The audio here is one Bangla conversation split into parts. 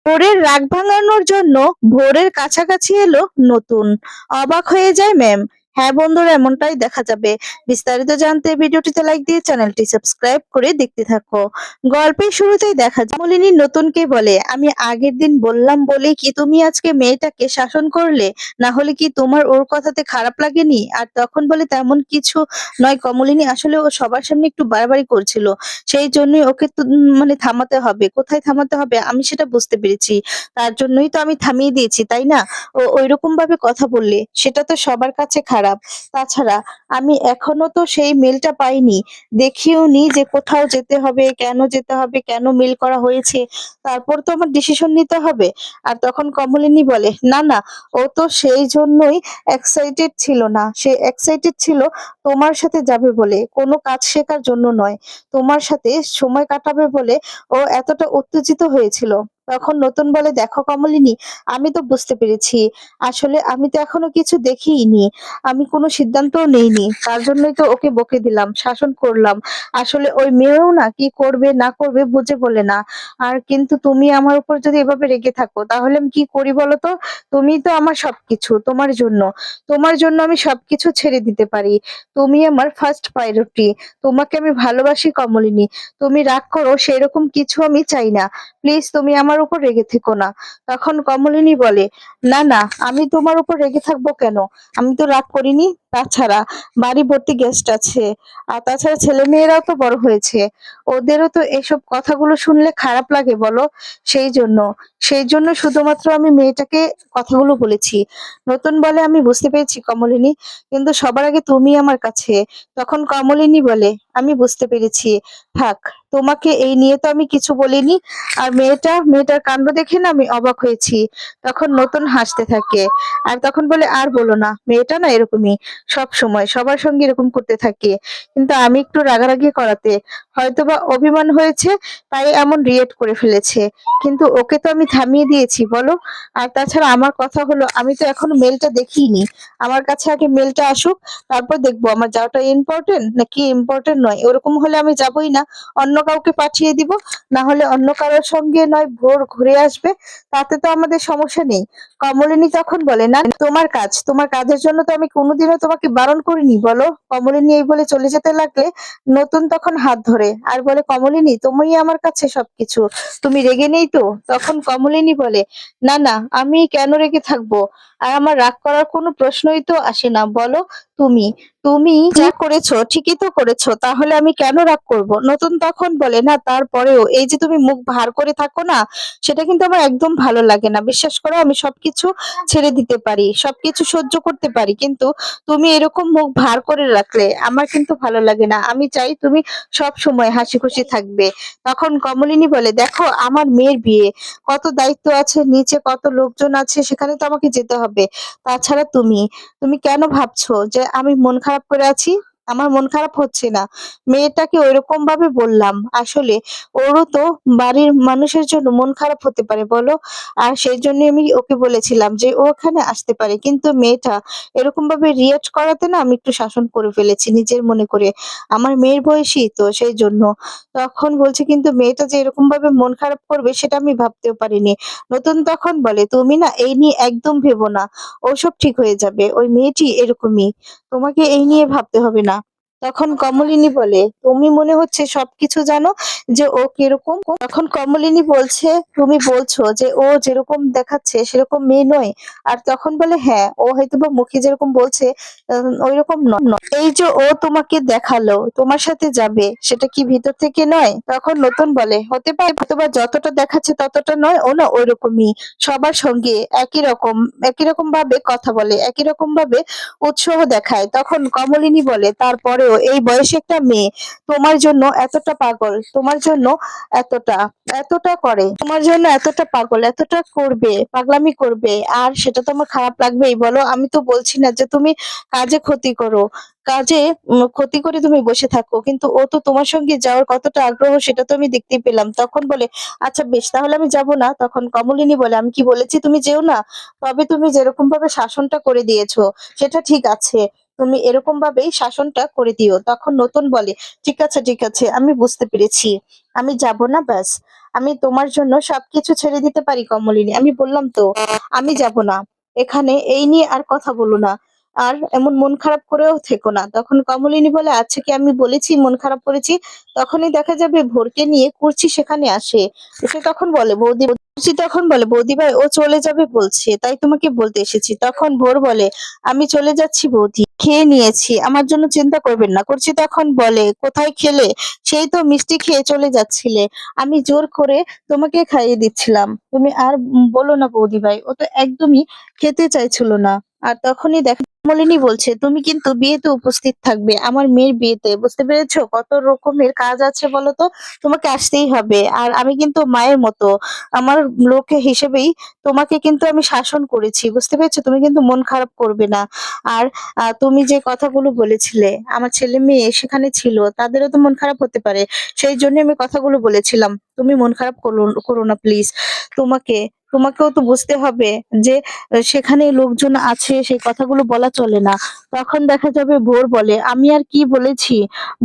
ভোরের রাগ ভাঙানোর জন্য ভোরের কাছাকাছি এলো নতুন। অবাক হয়ে যায় ম্যাম। হ্যাঁ বন্ধুরা, এমনটাই দেখা যাবে। বিস্তারিত জানতে ভিডিওটিতে লাইক দিয়ে চ্যানেলটি সাবস্ক্রাইব করে দেখতে থাকো। গল্পের শুরুতেই দেখা যায় মলিনী নতুনকে বলে, আমি আগের দিন বললাম বলেই কি তুমি আজকে মেয়েটাকে শাসন করলে? না হলে কি তোমার ওর কথাতে খারাপ লাগেনি? আর তখন বলে, তেমন কিছু নয় কমলিনী, আসলে ও সবার সামনে একটু বাড়াবাড়ি করছিল, সেই জন্যই ওকে তো মানে থামাতে হবে। কোথায় থামাতে হবে আমি সেটা বুঝতে পেরেছি। তার জন্যই তো আমি থামিয়ে দিয়েছি, তাই না? ও ঐরকম ভাবে কথা বললে সেটা তো সবার কাছে খারাপ। তাছাড়া আমি এখনো তো সেই মেলটা পাইনি, দেখিওনি যে কোথাও যেতে হবে, কেন যেতে হবে, কেন মেল করা হয়েছে। তারপর তো আমার ডিসিশন নিতে হবে। আর তখন কমলিনী বলে, না না, ও তো সেই জন্যই এক্সাইটেড ছিল না। সে এক্সাইটেড ছিল তোমার সাথে যাবে বলে, কোনো কাজ শেখার জন্য নয়। তোমার সাথে সময় কাটাবে বলে ও এতটা উত্তেজিত হয়েছিল। তখন নতুন বলে, দেখো কমলিনী, আমি তো বুঝতে পেরেছি। আসলে আমি তো এখনো কিছু দেখিইনি, আমি কোনো সিদ্ধান্তও নেইনি, তার জন্যই তো ওকে বকে দিলাম, শাসন করলাম। আসলে ওই মেয়েও না কি করবে না করবে বুঝে বলে না। আর কিন্তু তুমি আমার উপর যদি এভাবে রেগে থাকো তাহলে আমি কি করি বলো তো? তুমি তো আমার সবকিছু, তোমার জন্য আমি সবকিছু ছেড়ে দিতে পারি। তুমি আমার ফার্স্ট প্রায়োরিটি। তোমাকে আমি ভালোবাসি কমলিনী। তুমি রাগ করো সেরকম কিছু আমি চাই না। প্লিজ তুমি আমার উপর রেগে থেকো না। তখন কমলিনী বলে, না না, আমি তোমার উপর রেগে থাকবো কেন? আমি তো রাগ করিনি। তাছাড়া বাড়ি ভর্তি গেস্ট আছে, আর তাছাড়া ছেলে মেয়েরাও তো বড় হয়েছে, ওদেরও তো এসব কথাগুলো শুনলে খারাপ লাগে বলো। সেই জন্য সেই জন্য শুধুমাত্র আমি মেয়েটাকে কথাগুলো বলেছি। নতুন বলে, আমি বুঝতে পেরেছি কমলিনী, কিন্তু সবার আগে তুমি আমার কাছে। তখন কমলিনী বলে, আমি বুঝতে পেরেছি, থাক, তোমাকে এই নিয়ে তো আমি কিছু বলিনি। আর মেয়েটার কাণ্ড দেখে না আমি অবাক হয়েছি। তখন নতুন হাসতে থাকে আর তখন বলে, আর বলো না, মেয়েটা না এরকমই, সব সময় সবার সঙ্গে এরকম করতে থাকে। কিন্তু আমি একটু রাগারাগি করাতে হয়তোবা অভিমান হয়েছে, তাই এমন রিয়েক্ট করে ফেলেছে। কিন্তু ওকে তো আমি থামিয়ে দিয়েছি বলো। আর তাছাড়া আমার কথা হলো, আমি তো এখনো মেলটা দেখিনি। আমার কাছে আগে মেলটা আসুক, তারপর দেখবো আমার যাওয়াটা ইম্পর্টেন্ট নাকি ইম্পর্টেন্ট নয়। ওরকম হলে আমি যাবই না, অন্য কাউকে পাঠিয়ে দিব। না হলে অন্য কারোর সঙ্গে নয় ভোর ঘুরে আসবে, তাতে তো আমাদের সমস্যা নেই। কমলিনী তখন বলে, না, তোমার কাজ, তোমার কাজের জন্য তো আমি কোনোদিনও তোমাকে বারণ করিনি বলো। কমলিনী এই বলে চলে যেতে লাগলে নতুন তখন হাত ধরে আর বলে, কমলিনী তুমিই আমার কাছে সবকিছু, তুমি রেগে নেই তো? তখন কমলিনী বলে, না না, আমি কেন রেগে থাকবো? আর আমার রাগ করার কোনো প্রশ্নই তো আসে না বলো। তুমি তুমি যা করেছো ঠিকই তো করেছো, তাহলে আমি কেন রাগ করব? নতুন তখন বলে, না তারপরেও এই যে তুমি মুখ ভার করে থাকো না, সেটা কিন্তু আমার একদম ভালো লাগে না। বিশ্বাস করো, আমি সবকিছু ছেড়ে দিতে পারি, সবকিছু সহ্য করতে পারি, কিন্তু তুমি এরকম মুখ ভার করে রাখলে আমার কিন্তু ভালো লাগে না। আমি চাই তুমি সব সময় হাসি খুশি থাকবে। তখন কমলিনী বলে, দেখো আমার মেয়ের বিয়ে, কত দায়িত্ব আছে, নিচে কত লোকজন আছে, সেখানে তো আমাকে যেতে হবে। তাছাড়া তুমি তুমি কেন ভাবছো যে আমি মন খারাপ করে আছি? আমার মন খারাপ হচ্ছে না। মেয়েটাকে ওইরকম ভাবে বললাম, আসলে ওরও তো বাড়ির মানুষের জন্য মন খারাপ হতে পারে বলো। আর সেই জন্য আমি ওকে বলেছিলাম যে ও ওখানে আসতে পারে, কিন্তু মেয়েটা এরকম ভাবে রিয়েক্ট করাতে না আমি একটু শাসন করে ফেলেছি নিজের মনে করে। আমার মেয়ের বয়সী তো সেই জন্য। তখন বলছে, কিন্তু মেয়েটা যে এরকম ভাবে মন খারাপ করবে সেটা আমি ভাবতেও পারিনি। নতুন তখন বলে, তুমি না এই নিয়ে একদম ভেবো না, ওসব ঠিক হয়ে যাবে। ওই মেয়েটি এরকমই, তোমাকে এই নিয়ে ভাবতে হবে না। তখন কমলিনী বলে, তুমি মনে হচ্ছে সবকিছু জানো যে ও কিরকম। তখন কমলিনী বলছে, তুমি বলছো যে ও যেরকম দেখাচ্ছে সেরকম মেয়ে নয়। আর তখন বলে, হ্যাঁ, ও হয়তোবা মুখে যেরকম বলছে ওইরকম নয়। এই যে ও তোমাকে দেখালো তোমার সাথে যাবে, সেটা কি ভিতর থেকে নয়? তখন নতুন বলে, হতে পারে, হয়তোবা যতটা দেখাচ্ছে ততটা নয়, ও না ওইরকমই, সবার সঙ্গে একই রকম ভাবে কথা বলে, একই রকম ভাবে উৎসাহ দেখায়। তখন কমলিনী বলে, তারপরেও এই বয়সে একটা মেয়ে তোমার জন্য এতটা পাগল, তোমার জন্য এতটা এতটা করে, তোমার জন্য এতটা পাগল, এতটা করবে, পাগলামি করবে, আর সেটা তো আমার খারাপ লাগবেই বলো। আমি তো বলছি না যে তুমি কাজে ক্ষতি করো, কাজে ক্ষতি করে তুমি বসে থাকো, কিন্তু ও তো তোমার সঙ্গে যাওয়ার কতটা আগ্রহ সেটা তো আমি দেখতেই পেলাম। তখন বলে, আচ্ছা বেশ, তাহলে আমি যাব না। তখন কমলিনী বলে, আমি কি বলেছি তুমি যেও না? তবে তুমি যেরকম ভাবে শাসনটা করে দিয়েছো সেটা ঠিক আছে, তুমি এরকম ভাবেই শাসনটা করে দিও। তখন নতুন বলে, ঠিক আছে ঠিক আছে, আমি বুঝতে পেরেছি, আমি যাব না, ব্যাস। আমি তোমার জন্য সবকিছু ছেড়ে দিতে পারি কমলিনী। আমি বললাম তো আমি যাব না। এখানে এই নিয়ে আর কথা বলো না। আর এমন মন খারাপ করেও থেকো না। তখন কমলিনী বলে, আচ্ছা কি আমি বলেছি মন খারাপ করেছি? তখনই দেখা যাবে ভোরকে নিয়ে কুর্চি সেখানে আসে। এসে তখন বলে বৌদি, কুর্চি তখন বলে বৌদি ভাই ও চলে যাবে বলছে, তাই তোমাকে বলতে এসেছি। তখন ভোর বলে, আমি চলে যাচ্ছি বৌদি, খেয়ে নিয়েছি, আমার জন্য চিন্তা করবেন না। কুর্চি তখন বলে, কোথায় খেলে? সেই তো মিষ্টি খেয়ে চলে যাচ্ছিলে, আমি জোর করে তোমাকে খাইয়ে দিচ্ছিলাম। তুমি আর বলো না বৌদি ভাই, ও তো একদমই খেতে চাইছিল না। আর তখনই দেখা মলিনী বলছে, তুমি কিন্তু বিয়েতে উপস্থিত থাকবে, আমার মেয়ের বিয়েতে, বুঝতে পেরেছো? কত রকমের কাজ আছে বলো তো, তোমাকে আসতেই হবে। আর আমি কিন্তু মায়ের মতো, আমার লোক হিসেবেই তোমাকে কিন্তু আমি শাসন করেছি, বুঝতে পেরেছো? তুমি কিন্তু মন খারাপ করবে না। আর তুমি যে কথাগুলো বলেছিলে, আমার ছেলে মেয়ে সেখানে ছিল, তাদেরও তো মন খারাপ হতে পারে, সেই জন্য আমি কথাগুলো বলেছিলাম। তুমি মন খারাপ করো না প্লিজ। তোমাকে তোমাকেও তো বুঝতে হবে যে সেখানে লোকজন আছে, সেই কথাগুলো বলা চলে না। তখন দেখা যাবে ভোর বলে, আমি আর কি বলেছি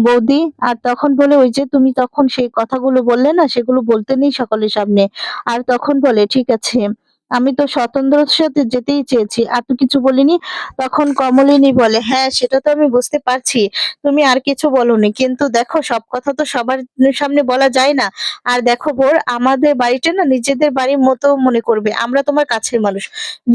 বৌদি? আর তখন বলে, ওই যে তুমি তখন সেই কথাগুলো বললে না, সেগুলো বলতে নেই সকলের সামনে। আর তখন বলে, ঠিক আছে, আমি তো স্বতন্ত্রর সাথে যেতেই চেয়েছি, আর তো কিছু বলিনি। তখন কমলিনী বলে, হ্যাঁ সেটা তো আমি বুঝতে পারছি, তুমি আর কিছু বলনি, কিন্তু দেখো সব কথা তো সবার সামনে বলা যায় না। আর দেখো ভোর, আমাদের বাড়িটা না নিজেদের বাড়ির মতো মনে করবে, আমরা তোমার কাছের মানুষ,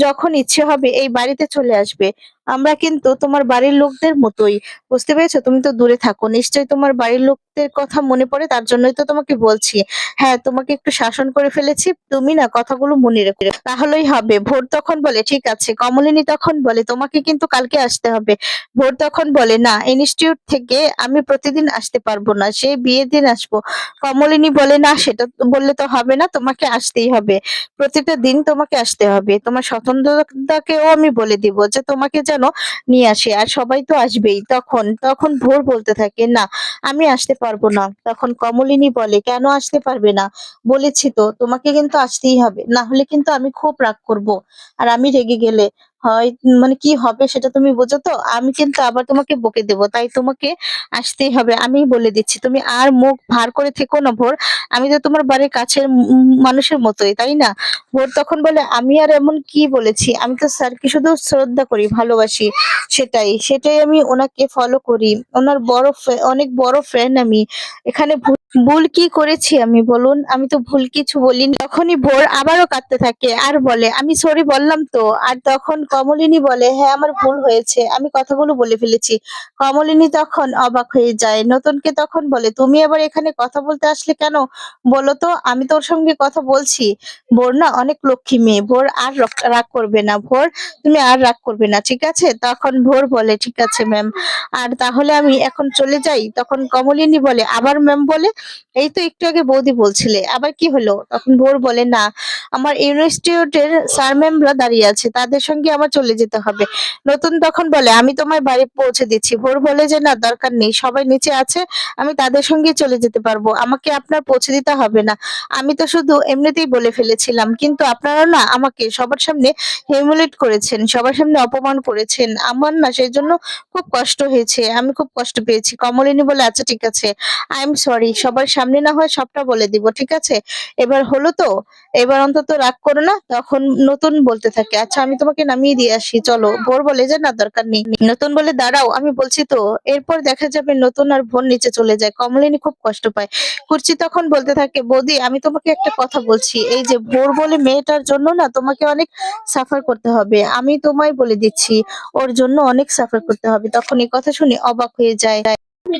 যখন ইচ্ছে হবে এই বাড়িতে চলে আসবে। আমরা কিন্তু তোমার বাড়ির লোকদের মতোই, বুঝতে পেরেছো? তুমি তো দূরে থাকো, নিশ্চয়ই তোমার বাড়ির লোকদের কথা মনে পড়ে, তার জন্যই তো তোমাকে বলছি। হ্যাঁ, তোমাকে একটু শাসন করে ফেলেছি, তুমি না কথাগুলো মনে রেখো, তাহলেই হবে। ভোর তখন বলে, ঠিক আছে। কমলিনী তখন বলে, তোমাকে কিন্তু কালকে আসতে হবে। ভোর তখন বলে, না, ইনস্টিটিউট থেকে আমি প্রতিদিন আসতে পারবো না, সেই বিয়ের দিন আসবো। কমলিনী বলে, না সেটা তো বললে তো হবে না, তোমাকে আসতেই হবে, প্রতিটা দিন তোমাকে আসতে হবে। তোমার স্বতন্ত্রতাকেও আমি বলে দিব যে তোমাকে যেন নিয়ে আসে, আর সবাই তো আসবেই। তখন তখন ভোর বলতে থাকে, না আমি আসতে পারবো না। তখন কমলিনী বলে, কেন আসতে পারবে না? বলেছি তো তোমাকে কিন্তু আসতেই হবে, না হলে কিন্তু আমি খুব রাগ করব। আর আমি রেগে গেলে হয় মানে কি হবে সেটা তুমি বোঝো তো, আমি কিন্তু আবার তোমাকে বকে দেবো, তাই তোমাকে আসতেই হবে। আমি বলে দিচ্ছি, তুমি আর মুখ ভার করে থেকো না ভোর, আমি তো তোমার বাড়ির কাছের মানুষের মতোই, তাই না? ভোর তখন বলে, আমি আর এমন কি বলেছি? আমি তো স্যারকে শুধু শ্রদ্ধা করি, ভালোবাসি, সেটাই সেটাই আমি ওনাকে ফলো করি, ওনার অনেক বড় ফ্রেন্ড আমি। এখানে ভুল কি করেছি আমি, বলুন? আমি তো ভুল কিছু বলিনি। তখনই ভোর আবারও কাঁদতে থাকে আর বলে, আমি সরি বললাম তো। আর তখন কমলিনী বলে, হ্যাঁ আমার ভুল হয়েছে, আমি কথাগুলো বলে ফেলেছি। কমলিনী তখন অবাক হয়ে যায়। নতুনকে তখন বলে, তুমি আবার এখানে কথা বলতে আসলে কেন বলো তো? আমি তোর সঙ্গে কথা বলছি। ভোর না অনেক লক্ষ্মী মেয়ে, ভোর আর রাগ করবে না। ভোর, তুমি আর রাগ করবে না, ঠিক আছে? তখন ভোর বলে, ঠিক আছে ম্যাম, আর তাহলে আমি এখন চলে যাই? তখন কমলিনী বলে, আবার ম্যাম বলে? এই তো একটু আগে বৌদি বলছিলে, আবার কি হলো? তখন ভোর বলে, না, আমার ইনস্টিটিউটের স্যার ম্যামরা দাঁড়িয়ে আছে, তাদের সঙ্গে আমার চলে যেতে হবে। নতুন তখন বলে, আমি তোমার বাড়ি পৌঁছে দিচ্ছি। ভোর বলে যে, না দরকার নেই, সবাই নিচে আছে, আমি তাদের সঙ্গে চলে যেতে পারবো, আমাকে আপনার পৌঁছে দিতে হবে না। আমি তো শুধু এমনিতেই বলে ফেলেছিলাম, কিন্তু আপনারা না আমাকে সবার সামনে হিউমিলেট করেছেন, সবার সামনে অপমান করেছেন, আমার না সেই জন্য খুব কষ্ট হয়েছে, আমি খুব কষ্ট পেয়েছি। কমলিনী বলে, আচ্ছা ঠিক আছে, আই এম সরি, সবার সামনে না হয় সবটা বলে দিব, ঠিক আছে? এবার হলো তো, এবার অন্তত রাগ করো না। তখন নতুন বলতে থাকে, আচ্ছা আমি তোমাকে নামিয়ে দিয়ে আসি, চলো। ভোর বলে যে, না দরকার নেই। নতুন বলে, দাঁড়াও, আমি বলছি তো। এরপর দেখা যাবে নতুন আর ভোর নিচে চলে যায়, কমলিনী খুব কষ্ট পায়। কুর্চি তখন বলতে থাকে, বৌদি আমি তোমাকে একটা কথা বলছি, এই যে ভোর বলে মেয়েটার জন্য না তোমাকে অনেক সাফার করতে হবে, আমি তোমায় বলে দিচ্ছি, ওর জন্য অনেক সাফার করতে হবে। তখন এই কথা শুনে অবাক হয়ে যায়।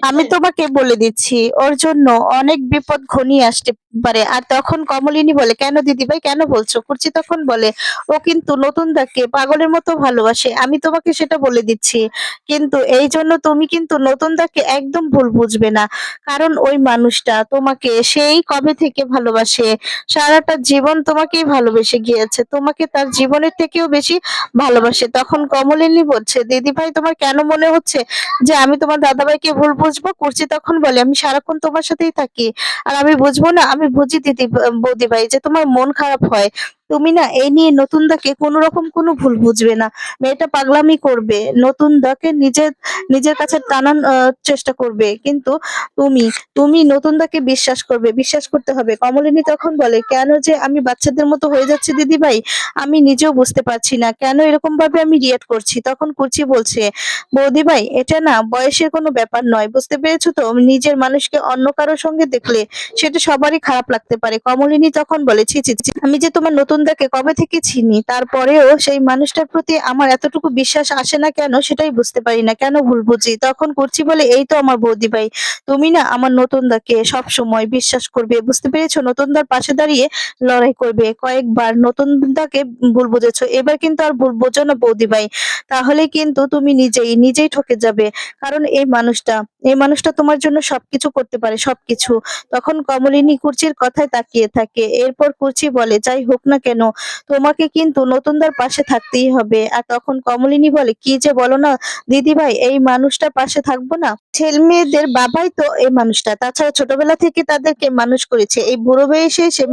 আমি তোমাকে বলে দিচ্ছি, ওর জন্য অনেক বিপদ ঘনিয়ে আসতে পারে। আর তখন কমলিনী বলে, কেন দিদিভাই, কেন বলছো? কুর্চি তখন বলে, ও কিন্তু নতুন দাকে পাগলের মতো ভালোবাসে, আমি তোমাকে সেটা বলে দিচ্ছি, কিন্তু এই জন্য তুমি কিন্তু নতুন দাকে একদম ভুল বুঝবে না, কারণ ওই মানুষটা তোমাকে সেই কবে থেকে ভালোবাসে, সারাটা জীবন তোমাকেই ভালোবেসে গিয়েছে, তোমাকে তার জীবনের থেকেও বেশি ভালোবাসে। তখন কমলিনী বলছে, দিদিভাই তোমার কেন মনে হচ্ছে যে আমি তোমার দাদাভাইকে ভুল বুঝবো? কুর্চি তখন বলে, আমি সারাক্ষণ তোমার সাথেই থাকি, আর আমি বুঝবো না? আমি বুঝি দিদি, বৌদি ভাই, যে তোমার মন খারাপ হয়, তুমি না এই নিয়ে নতুন দাকে কোনো রকম কোনো ভুল বুঝবে না। মেয়েটা পাগলামি করবে, নতুন দাকে নিজের কাছে টানার চেষ্টা করবে, কিন্তু তুমি তুমি নতুন দাকে বিশ্বাস করবে, বিশ্বাস করতে হবে। কমলিনী তখন বলে, কেন যে আমি বাচ্চাদের মতো হয়ে যাচ্ছি দিদি ভাই, আমি নিজেও বুঝতে পারছি না কেন এরকম ভাবে আমি রিয়েক্ট করছি। তখন কুচি বলছে, বৌদি ভাই এটা না বয়সের কোনো ব্যাপার নয়, বুঝতে পেরেছো তো? নিজের মানুষকে অন্য কারোর সঙ্গে দেখলে সেটা সবারই খারাপ লাগতে পারে। কমলিনী তখন বলে, ছি ছি ছি, আমি যে তোমার নতুন দাকে কবে থেকে চিনি, তারপরেও সেই মানুষটার প্রতি আমার এতটুকু বিশ্বাস আসে না কেন সেটাই বুঝতে পারি না, কেন ভুল বুঝি। তখন কুচি বলে, এই তো আমার বৌদি ভাই, তুমি না আমার নতুন দাকে সব সময় বিশ্বাস করবে, বুঝতে পেরেছো? নতুন দার পাশে দাঁড়িয়ে লড়াই করবে। কয়েকবার নতুন দাকে ভুল বুঝেছো, এবার কিন্তু আর ভুল বোঝো না বৌদি ভাই, তাহলে কিন্তু তুমি নিজেই ঠকে যাবে। কারণ এই মানুষটা তোমার জন্য সবকিছু করতে পারে, সবকিছু। তখন কমলিনী কুর্চির কথায় তাকিয়ে থাকে। এরপর কুর্চি বলে, যাই হোক না কেন তোমাকে কিন্তু নতুনদার পাশে থাকতেই হবে। আর তখন কমলিনী বলে, কি যে বলো না দিদি ভাই, এই মানুষটার পাশে থাকবো না? ছেলে মেয়েদের বাবাই তো এই মানুষটা, তাছাড়া ছোটবেলা থেকে তাদেরকে মানুষ করেছে, এই বুড়ো বয়সে সে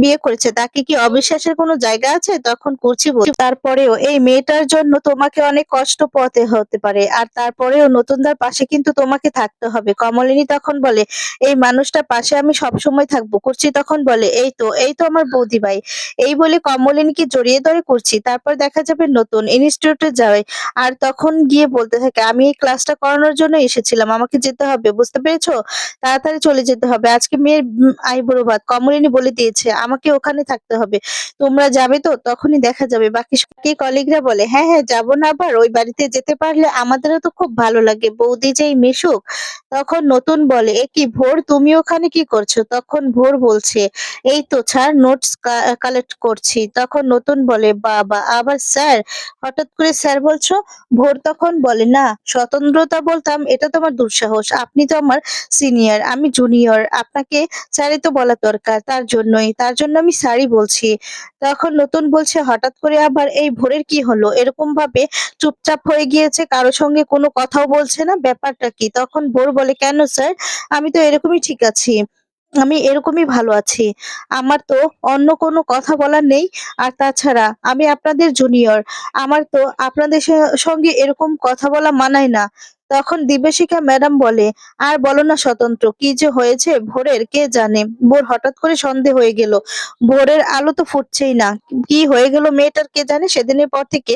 বিয়ে করেছে, তাকে কি অবিশ্বাসের কোনো জায়গা আছে? তখন কুর্চি বলে, তারপরেও এই মেয়েটার জন্য তোমাকে অনেক কষ্ট পোহাতে হতে পারে, আর তারপরেও নতুনদার পাশে কিন্তু তোমাকে থাকতে হবে। কমলিনী তখন বলে, এই মানুষটার পাশে আমি সবসময় থাকবো। কুর্চি তখন বলে, এই তো আমার বৌদি ভাই। এই বলে কমলিনীকে জড়িয়ে ধরে কুর্চি। তারপর দেখা যাবে নতুন ইনস্টিটিউটে যায়, আর তখন গিয়ে বলতে থাকে, আমি এই ক্লাসটা করানোর জন্য এসেছিলাম, আমাকে যেতে হবে, বুঝতে পেরেছো? তাড়াতাড়ি চলে যেতে হবে, আজকে মেয়ের আইবুড়ো ভাত। কমলিনী বলে দিয়েছে আমাকে ওখানে থাকতে হবে, তোমরা যাবে তো? তখনই দেখা যাবে বাকি কলিগরা বলে, হ্যাঁ হ্যাঁ যাবো না, আবার ওই বাড়িতে যেতে পারলে আমাদেরও তো খুব ভালো লাগে, বৌদি যেই মিশুক। তখন নতুন বলে, এ কি ভোর, তুমি ওখানে কি করছো? তখন ভোর বলছে, এই তো স্যার নোটস কালেক্ট করছি। তখন নতুন বলে, বাবা আবার স্যার, হঠাৎ করে স্যার বলছো? ভোর তখন বলে, না স্বতন্ত্রতা বলতাম এটা তোমার দুঃসাহস, আপনি তো আমার সিনিয়র, আমি জুনিয়র, আপনাকে স্যারই তো বলা দরকার, তার জন্য আমি স্যারই বলছি। তখন নতুন বলছে, হঠাৎ করে আবার এই ভোরের কি হলো, এরকম ভাবে চুপচাপ হয়ে গিয়েছে, কারো সঙ্গে কোনো কথাও বলছে না, ব্যাপারটা কি? তখন ভোর বলে, কেন স্যার, আমি তো এরকমই ঠিক আছি, আমি এরকমই ভালো আছি, আমার তো অন্য কোনো কথা বলার নেই। আর তাছাড়া আমি আপনাদের জুনিয়র, আমার তো আপনাদের সঙ্গে এরকম কথা বলা মানায় না। তখন দিব্যশিখা ম্যাডাম বলে, আর বলো না স্বতন্ত্র, কি যে হয়েছে ভোরের কে জানে। ভোর হঠাৎ করে সন্দেহ হয়ে গেল, ভোরের আলো তো ফুটছেই না, কি হয়ে গেল মেয়েটার কে জানে। সেদিনের পর থেকে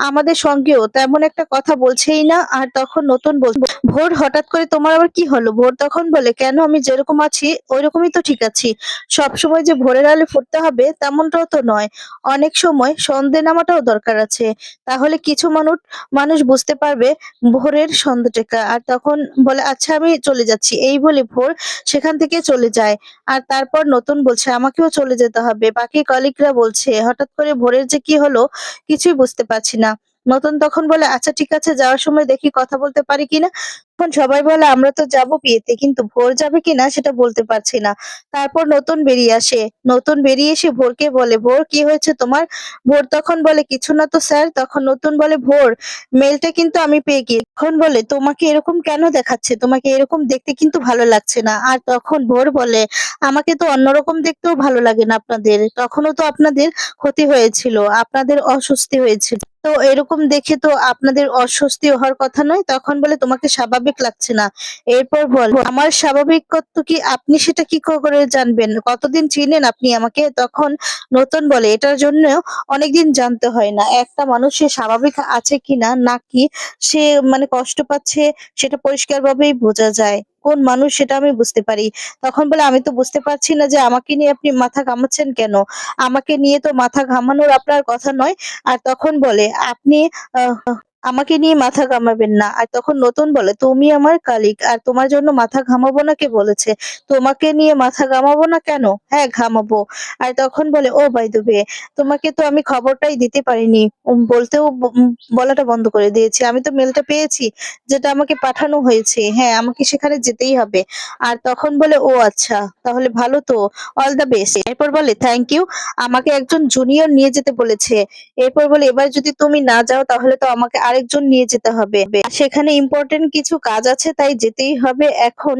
আমাদের সঙ্গেও তেমন একটা কথা বলছেই না। আর তখন নতুন বল, ভোর হঠাৎ করে তোমার আবার কি হলো? ভোর তখন বলে, কেন আমি যেরকম আছি ওইরকমই তো ঠিক আছি, সবসময় যে ভোরের আলো ফুটতে হবে তেমনটাও তো নয়, অনেক সময় সন্ধে নামাটাও দরকার আছে, তাহলে কিছু মানুষ বুঝতে পারবে ভোরের সন্ধ্যাটা। আর তখন বলে, আচ্ছা আমি চলে যাচ্ছি, এই বলে ভোর সেখান থেকে চলে যায়। আর তারপর নতুন বলছে, আমাকেও চলে যেতে হবে। বাকি কলিগরা বলছে, হঠাৎ করে ভোরের যে কি হলো কিছুই বুঝতে পারছি না। নতুন তখন বলে, আচ্ছা ঠিক আছে, যাওয়ার সময় দেখি কথা বলতে পারি কিনা। তখন সবাই বলে, আমরা তো যাবো বিয়েতে, কিন্তু ভোর যাবে কিনা সেটা বলতে পারছি না। তারপর নতুন বেরিয়ে আসে, নতুন বেরিয়ে এসে ভোরকে বলে, ভোর কি হয়েছে তোমার? ভোর তখন বলে, কিছু না তো স্যার। তখন নতুন বলে, ভোর মেলটা কিন্তু আমি পেয়ে গিয়ে। তখন বলে, তোমাকে এরকম কেন দেখাচ্ছে, তোমাকে এরকম দেখতে কিন্তু ভালো লাগছে না। আর তখন ভোর বলে, আমাকে তো অন্যরকম দেখতেও ভালো লাগে না আপনাদের, তখনও তো আপনাদের ক্ষতি হয়েছিল, আপনাদের অস্বস্তি হয়েছিল, তো এরকম দেখে তো আপনাদের অস্বস্তি হওয়ার কথা নয়। তখন বলে, তোমাকে স্বাভাবিক লাগছে না। এরপর বল, আমার স্বাভাবিকত্ব কি আপনি সেটা কি করে জানবেন, কতদিন চিনেন আপনি আমাকে? তখন নতুন বলে, এটার জন্য অনেকদিন জানতে হয় না, একটা মানুষ সে স্বাভাবিক আছে কিনা নাকি সে মানে কষ্ট পাচ্ছে সেটা পরিষ্কার ভাবেই বোঝা যায়, কোন মানুষ সেটা আমি বুঝতে পারি। তখন বলে, আমি তো বুঝতে পারছি না যে আমাকে নিয়ে আপনি মাথা ঘামাচ্ছেন কেন, আমাকে নিয়ে তো মাথা ঘামানোর আপনার কথা নয়। আর তখন বলে, আপনি আহ, আমাকে নিয়ে মাথা ঘামাবেন না। আর তখন নতুন বলে, তুমি আমার কালিগ, আর তোমার জন্য মাথা ঘামাবো না কে বলেছে? তোমাকে নিয়ে মাথা ঘামাবো না কেন? হ্যাঁ ঘামাবো। আর তখন বলে, ও বাই দ্য ওয়ে, তোমাকে তো আমি খবরটাই দিতে পারিনি, বলাটা বন্ধ করে দিয়েছি, আমি তো মেলটা পেয়েছি যেটা আমাকে পাঠানো হয়েছে, হ্যাঁ আমাকে সেখানে যেতেই হবে। আর তখন বলে, ও আচ্ছা তাহলে ভালো তো, অল দ্য বেস্ট। এরপর বলে, থ্যাংক ইউ, আমাকে একজন জুনিয়র নিয়ে যেতে বলেছে। এরপর বলে, এবার যদি তুমি না যাও তাহলে তো আমাকে আরেকজন নিয়ে যেতে হবে। সেখানে ইম্পর্টেন্ট কিছু কাজ আছে, তাই যেতেই হবে। এখন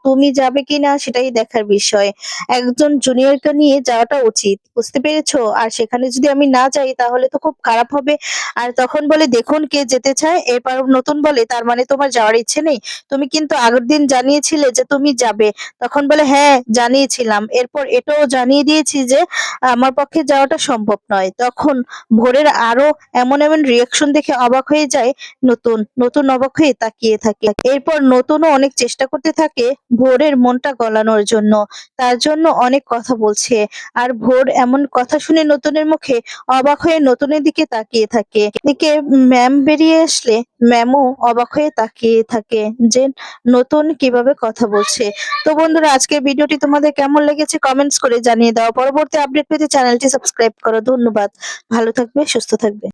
তুমি যাবে কিনা সেটাই দেখার বিষয়। একজন জুনিয়রকে নিয়ে যাওয়াটা উচিত। বুঝতে পেরেছো? আর সেখানে যদি আমি না যাই তাহলে তো খুব খারাপ হবে। আর তখন বলে, দেখুন কে যেতে চায়। এরপর নতুন বলে, তার মানে তোমার যাওয়ার ইচ্ছে নেই? তুমি কিন্তু আগের দিন জানিয়েছিলে যে তুমি যাবে। তখন বলে, হ্যাঁ জানিয়েছিলাম। এরপর এটাও জানিয়ে দিয়েছি যে আমার পক্ষে যাওয়াটা সম্ভব নয়। তখন ভোরের আরো এমন রিঅ্যাকশন দেখে অবাক হয়ে যায় নতুন। নতুন অবাক হয়ে তাকিয়ে থাকে। এরপর নতুনও অনেক চেষ্টা করতে থাকে ভোরের মনটা গলানোর জন্য। তার জন্য অনেক কথা বলছে। আর ভোর এমন কথা শুনে নতুনের মুখে অবাক হয়ে নতুনের দিকে তাকিয়ে থাকে। এদিকে ম্যাম বেরিয়ে আসলে ম্যামও অবাক হয়ে তাকিয়ে থাকে যে নতুন কিভাবে কথা বলছে। তো বন্ধুরা, আজকের ভিডিওটি তোমাদের কেমন লেগেছে কমেন্টস করে জানিয়ে দাও। পরবর্তী আপডেট পেতে চ্যানেলটি সাবস্ক্রাইব করো। ধন্যবাদ। ভালো থাকবে, সুস্থ থাকবে।